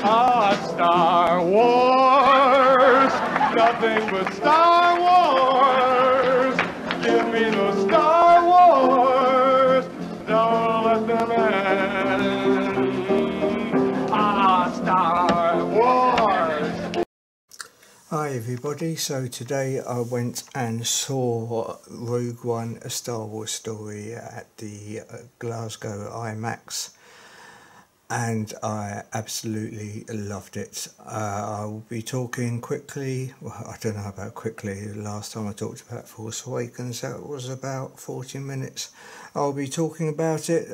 Star Wars, nothing but Star Wars. Give me the Star Wars, don't let them end. Star Wars. Hi everybody, so today I went and saw Rogue One, A Star Wars Story at the Glasgow IMAX, and I absolutely loved it. I will be talking quickly, well, I don't know about quickly. The last time I talked about Force Awakens, that was about 40 minutes. I'll be talking about it.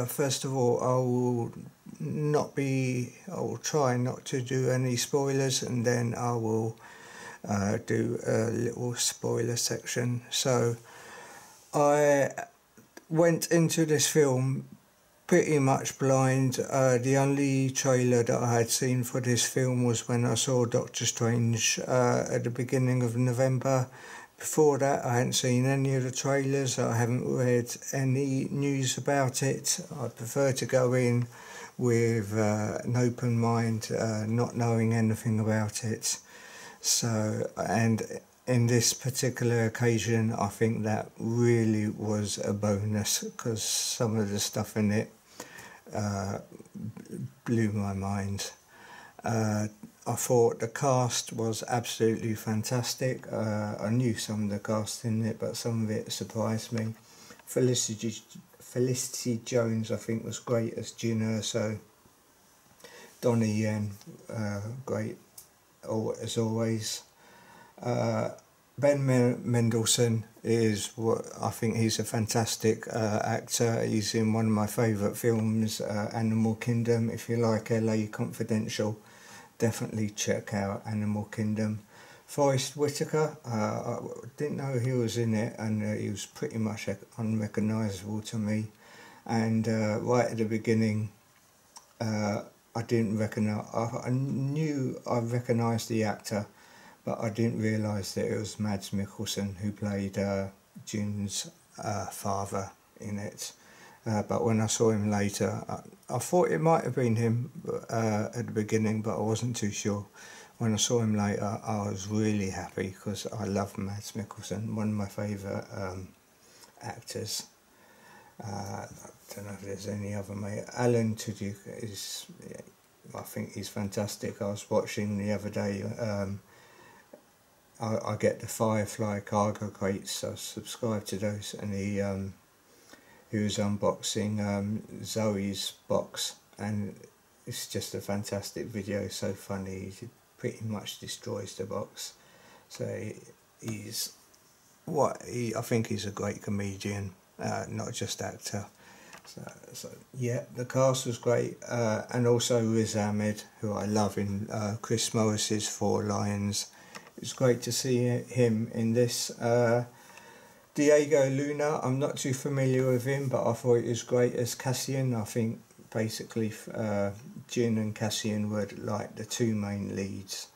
First of all, I will try not to do any spoilers, and then I will do a little spoiler section. So I went into this film pretty much blind. The only trailer that I had seen for this film was when I saw Doctor Strange at the beginning of November. Before that I hadn't seen any of the trailers, I haven't read any news about it. I prefer to go in with an open mind, not knowing anything about it. So, and in this particular occasion I think that really was a bonus, because some of the stuff in it blew my mind. I thought the cast was absolutely fantastic. I knew some of the cast in it, but some of it surprised me. Felicity Jones I think was great as Jyn Erso. Donnie Yen, great as always. Ben Mendelsohn is what I think he's a fantastic actor. He's in one of my favourite films, Animal Kingdom. If you like LA Confidential, definitely check out Animal Kingdom. Forrest Whitaker, I didn't know he was in it, and he was pretty much unrecognisable to me. And right at the beginning, I didn't recognise. I knew I recognised the actor, but I didn't realise that it was Mads Mikkelsen who played Jyn's father in it. But when I saw him later, I thought it might have been him at the beginning, but I wasn't too sure. When I saw him later, I was really happy, because I love Mads Mikkelsen, one of my favourite actors. I don't know if there's any other mate. Alan Tudyk is, I think he's fantastic. I was watching the other day, I get the Firefly cargo crates, I subscribe to those, and he was unboxing Zoe's box, and it's just a fantastic video, so funny. He pretty much destroys the box. So I think he's a great comedian, not just actor. So yeah, the cast was great, and also Riz Ahmed, who I love in Chris Morris's Four Lions. It was great to see him in this. Diego Luna, I'm not too familiar with him, but I thought it was great as Cassian. I think basically Jyn and Cassian were like the two main leads,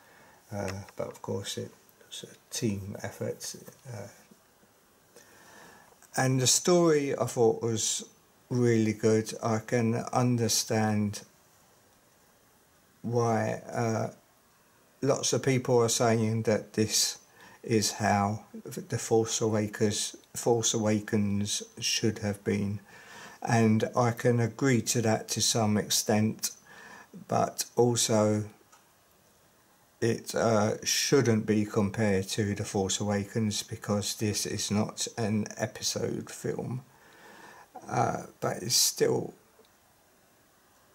but of course it was a team effort. And the story I thought was really good. I can understand why lots of people are saying that this is how the Force Awakens should have been, and I can agree to that to some extent, but also it shouldn't be compared to The Force Awakens, because this is not an episode film. But it's still,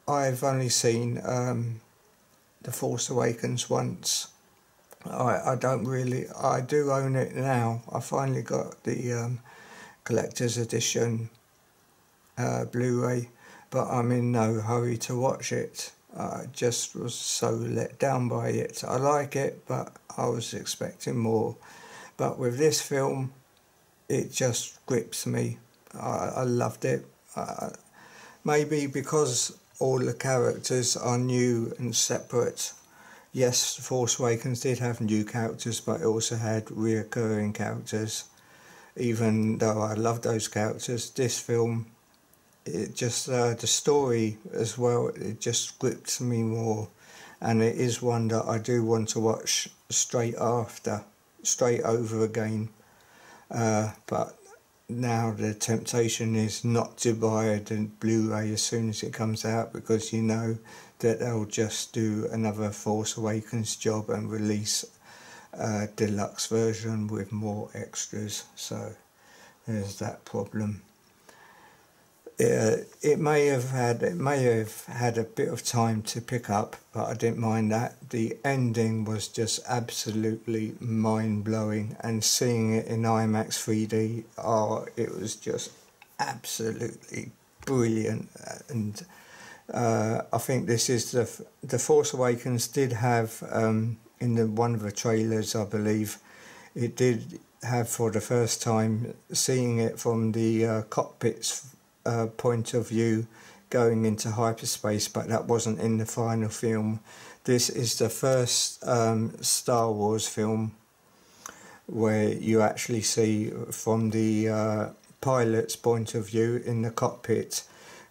I've only seen The Force Awakens once. I do own it now. I finally got the collector's edition Blu-ray, but I'm in no hurry to watch it. I just was so let down by it. I like it, but I was expecting more. But with this film, it just grips me. I loved it. Maybe because all the characters are new and separate. Yes, Force Awakens did have new characters, but it also had reoccurring characters. Even though I love those characters, this film, it just the story as well, it just gripped me more. and it is one that I do want to watch straight over again, but now the temptation is not to buy the Blu-ray as soon as it comes out, because you know that they'll just do another Force Awakens job and release a deluxe version with more extras, so there's that problem. It may have had a bit of time to pick up, but I didn't mind that. The ending was just absolutely mind-blowing, and seeing it in IMAX 3D, it was just absolutely brilliant. And I think this is the Force Awakens did have in one of the trailers, I believe, it did have, for the first time, seeing it from the cockpit's point of view going into hyperspace, but that wasn't in the final film. This is the first Star Wars film where you actually see from the pilot's point of view in the cockpit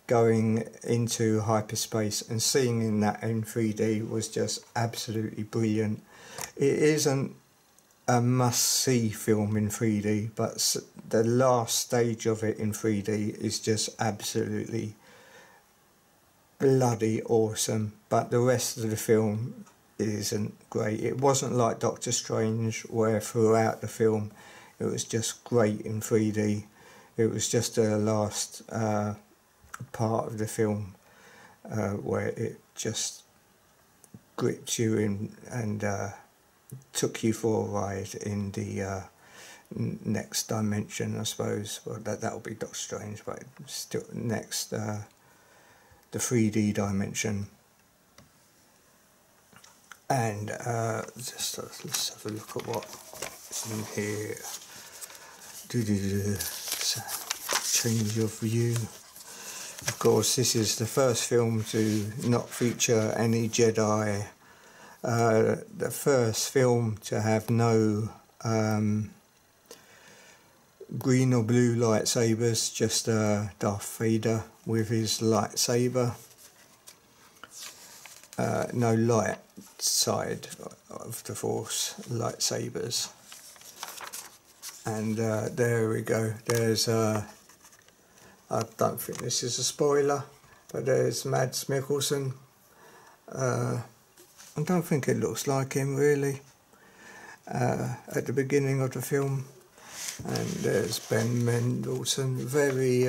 going into hyperspace, and seeing in that in 3D was just absolutely brilliant. It isn't a must-see film in 3D, but the last stage of it in 3D is just absolutely bloody awesome, but the rest of the film isn't great. It wasn't like Doctor Strange, where throughout the film it was just great in 3D. It was just the last part of the film where it just gripped you in and took you for a ride in the next dimension, I suppose. Well, that'll be Doctor Strange, but still next the 3D dimension. And let's have a look at what's in here. Change of view. Of course, this is the first film to not feature any Jedi. The first film to have no green or blue lightsabers, just Darth Vader with his lightsaber. No light side of the Force lightsabers. And there we go. There's I don't think this is a spoiler, but there's Mads Mikkelsen. I don't think it looks like him really at the beginning of the film. And there's Ben Mendelsohn, very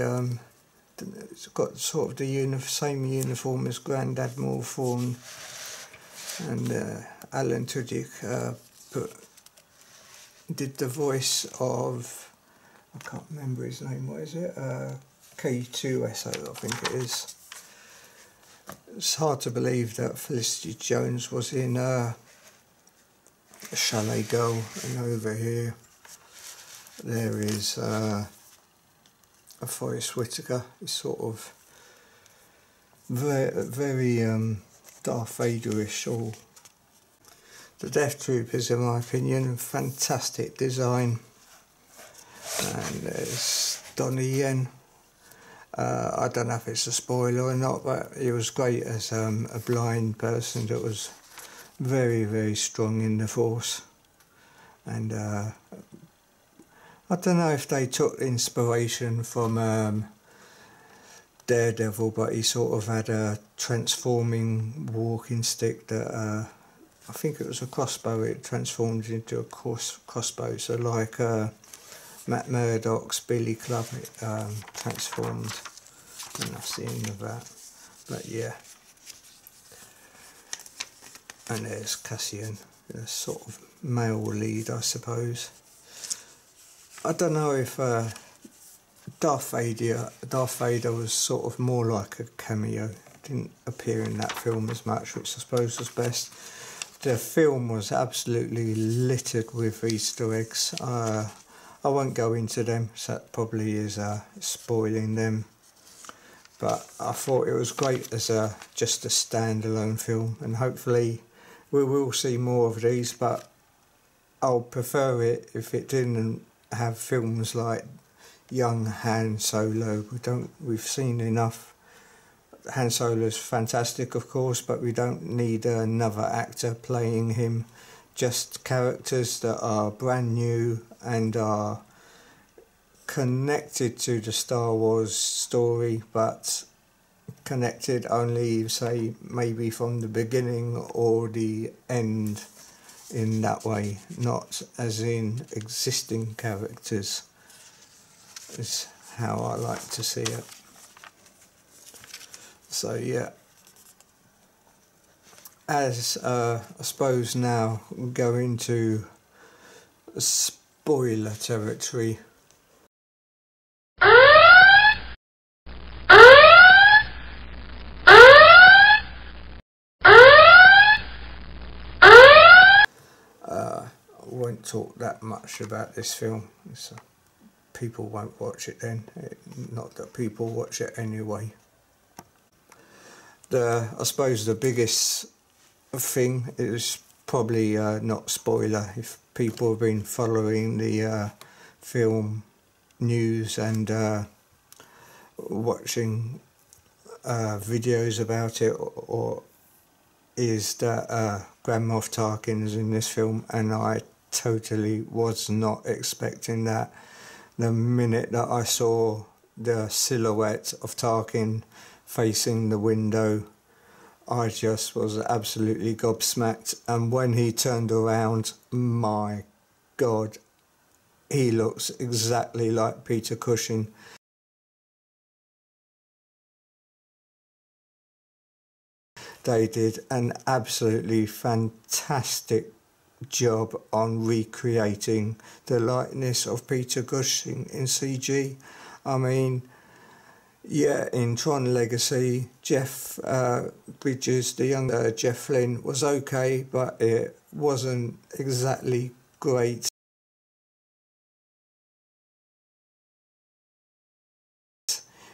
it's got sort of the same uniform as Grand Admiral Thrawn. And Alan Tudyk did the voice of, I can't remember his name, what is it? K2SO, I think it is. It's hard to believe that Felicity Jones was in Chalet Girl. And over here there is Forrest Whitaker. He's sort of very Darth Vader-ish. All the Death Troopers, in my opinion, fantastic design. And there's Donnie Yen. I don't know if it's a spoiler or not, but he was great as a blind person that was very, very strong in the Force. And I don't know if they took inspiration from Daredevil, but he sort of had a transforming walking stick that I think it was a crossbow. It transformed into a crossbow, so like Matt Murdock's Billy Club transformed, and that's the end of that. But yeah, and there's Cassian, a sort of male lead, I suppose. I don't know if Darth Vader was sort of more like a cameo. Didn't appear in that film as much, which I suppose was best. The film was absolutely littered with Easter eggs. I won't go into them, so that probably is spoiling them. But I thought it was great as just a standalone film, and hopefully we will see more of these, but I'll prefer it if it didn't have films like young Han Solo. We've seen enough Han Solo's fantastic, of course, but we don't need another actor playing him. Just characters that are brand new and are connected to the Star Wars story, but connected only, say, maybe from the beginning or the end in that way, not as in existing characters, is how I like to see it. So yeah, as I suppose now go into spoiler territory. I won't talk that much about this film, so people won't watch it then. Not that people watch it anyway. I suppose the biggest thing is probably not spoiler if people have been following the film news and watching videos about it, or is that Grand Moff Tarkin is in this film, and I totally was not expecting that. The minute that I saw the silhouette of Tarkin facing the window, I just was absolutely gobsmacked. And when he turned around, my God, he looks exactly like Peter Cushing. They did an absolutely fantastic job on recreating the likeness of Peter Cushing in CG. I mean, yeah, in Tron Legacy, Jeff Bridges, the younger Jeff Flynn, was okay, but it wasn't exactly great.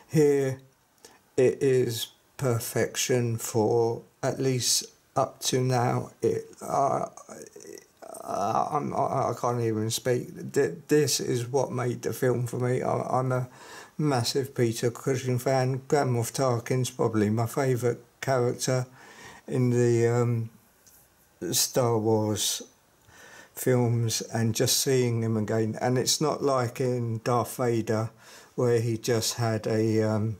Here, it is perfection for at least up to now. I can't even speak. This is what made the film for me. I'm a massive Peter Cushing fan. Grand Moff Tarkin's probably my favourite character in the Star Wars films, and just seeing him again. And it's not like in Darth Vader where he just had a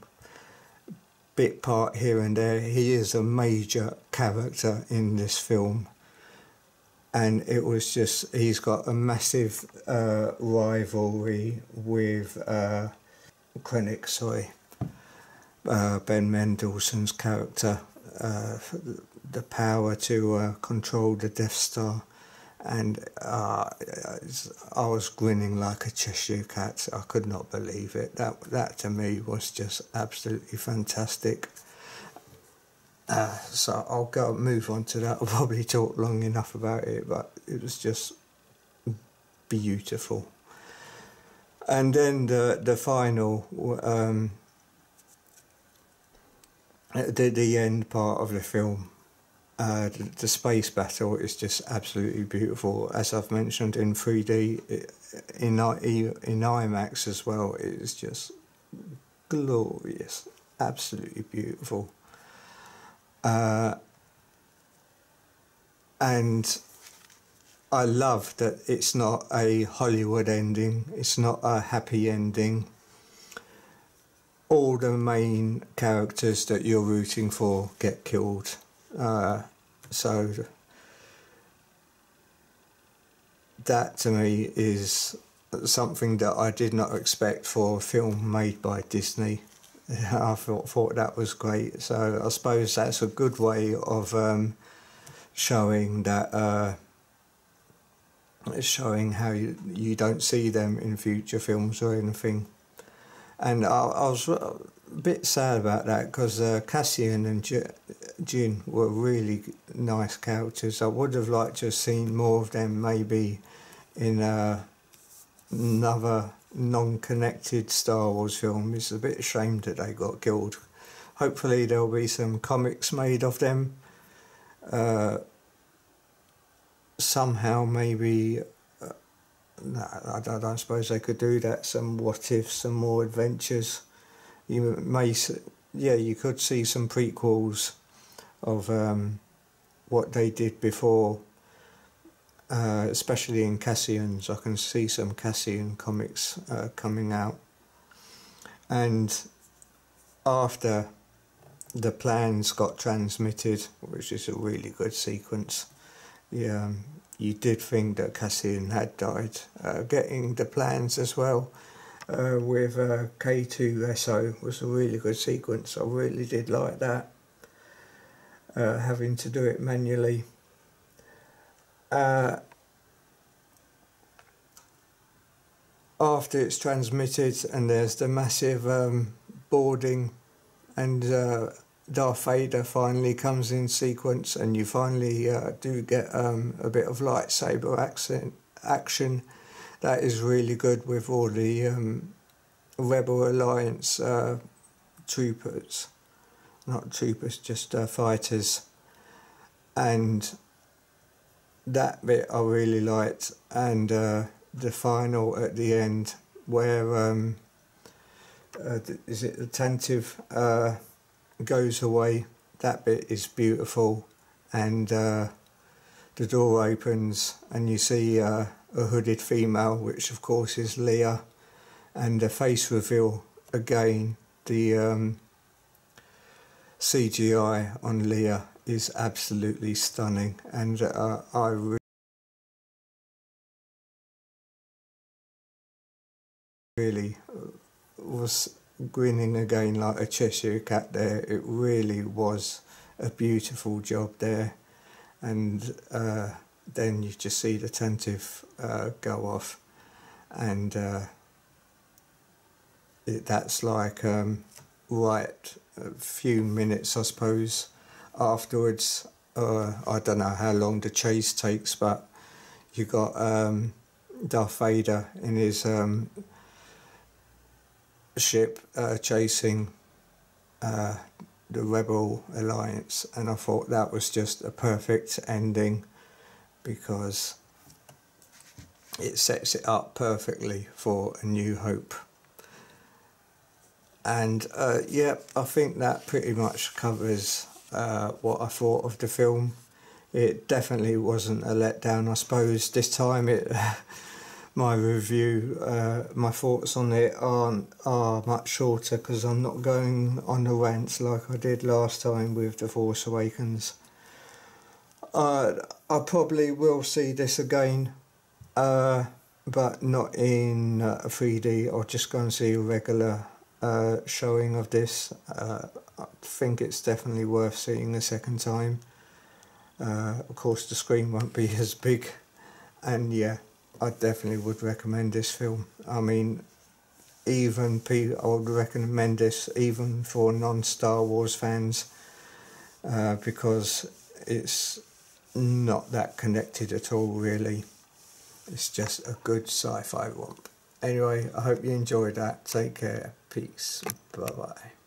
bit part here and there. He is a major character in this film, and it was just, he's got a massive rivalry with Krennic, Ben Mendelsohn's character, the power to control the Death Star. And I was grinning like a Cheshire cat. I could not believe it. That to me was just absolutely fantastic. So I'll move on to that. I'll probably talk long enough about it, but it was just beautiful. And then the final, the end part of the film. The space battle is just absolutely beautiful. As I've mentioned, in 3D, in IMAX as well, it is just glorious, absolutely beautiful. And I love that it's not a Hollywood ending, it's not a happy ending. All the main characters that you're rooting for get killed. So that to me is something that I did not expect for a film made by Disney. I thought that was great. So I suppose that's a good way of showing that, showing how you don't see them in future films or anything. And I was a bit sad about that, because Cassian and Jin were really nice characters. I would have liked to have seen more of them maybe in another non-connected Star Wars film. It's a bit a shame that they got killed. Hopefully there'll be some comics made of them. Somehow maybe, I don't suppose they could do that, some what if, some more adventures. You may yeah, you could see some prequels of what they did before, especially in Cassian's. I can see some Cassian comics coming out. And after the plans got transmitted, which is a really good sequence, you did think that Cassian had died. Getting the plans as well with K2SO was a really good sequence. I really did like that, having to do it manually. After it's transmitted and there's the massive boarding, and Darth Vader finally comes in sequence, and you finally do get a bit of lightsaber action. That is really good with all the Rebel Alliance troopers, not troopers, just fighters, and that bit I really liked. And the final at the end, where is it the Tantive goes away, that bit is beautiful. And the door opens and you see a hooded female, which of course is Leia, and the face reveal again. The CGI on Leia is absolutely stunning, and I really was grinning again like a Cheshire cat there. It really was a beautiful job there. And then you just see the Tantive go off, and that's like right a few minutes, I suppose, afterwards. I don't know how long the chase takes, but you got Darth Vader in his ship chasing the Rebel Alliance, and I thought that was just a perfect ending, because it sets it up perfectly for A New Hope. And yeah, I think that pretty much covers what I thought of the film. It definitely wasn't a letdown. I suppose this time my review, my thoughts on it are much shorter, because I'm not going on the rants like I did last time with The Force Awakens. I probably will see this again, but not in 3D. I'll just go and see a regular showing of this. I think it's definitely worth seeing a second time. Of course the screen won't be as big, and yeah, I definitely would recommend this film. I mean, I would recommend this even for non-Star Wars fans, because it's not that connected at all, really. It's just a good sci-fi romp. Anyway, I hope you enjoyed that. Take care. Peace. Bye-bye.